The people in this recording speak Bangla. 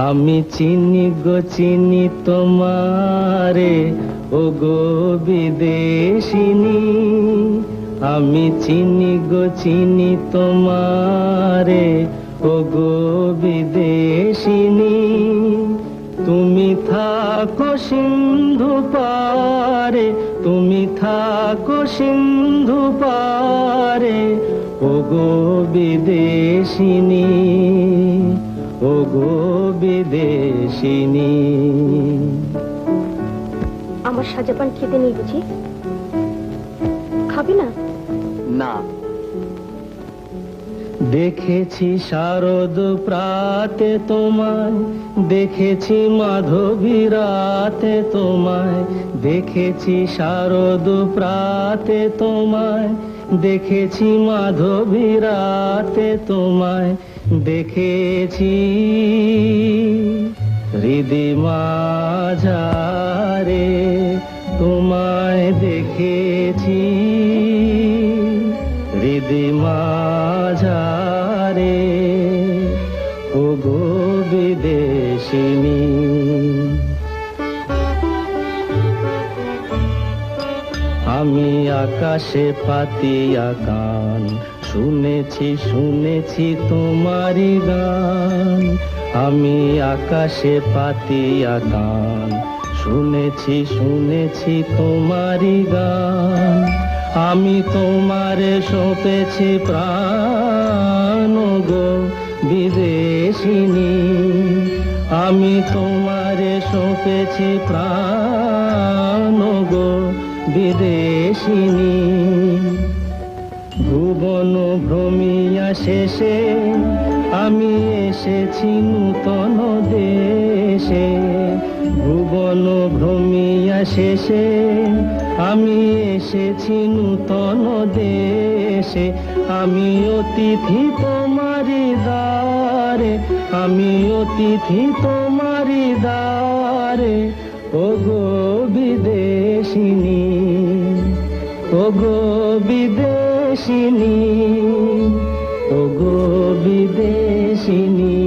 আমি চিনি গো চিনি তোমারে, ও গো বিদেশিনী। আমি চিনি গো চিনি তোমারে, ও গো বিদেশিনী। তুমি থাকো সিন্ধু পারে, তুমি থাকো সিন্ধু পারে, ও গো বিদেশিনী, ও গো বিদেশিনী। আমার সাজাপান খেতে নেই বুঝি? খাবে না? না। দেখেছি শারদ প্রাতে তোমায়, দেখেছি মাধবী রাতে তোমায়, দেখেছি শারদ প্রাতে তোমায়, দেখেছি মাধবী রাতে তোমায়, দেখেছি হৃদি মাঝারে তোমায়, দেখেছি হৃদি মাঝারে, ও গো বিদেশিনী। আমি আকাশে পাতিয়া গান, শুনেছি শুনেছি তোমারি গান। আমি আকাশে পাতিয়া গান, শুনেছি শুনেছি তোমারি গান। আমি তোমারে সঁপেছি প্রাণ, গো বিদেশিনী। আমি তোমারে সঁপেছি প্রাণ, গো বিদেশিনী। ভুবন ভ্রমিয়া শেষে আমি এসেছি নূতন দেশে। ভুবন ভ্রমিয়া শেষে আমি এসেছি নূতন দেশে। আমি অতিথি তোমারি দ্বারে, আমি অতিথি তোমারি দ্বারে, ও গো বিদেশিনী, ও গো বিদেশিনী, ও গো বিদেশিনী।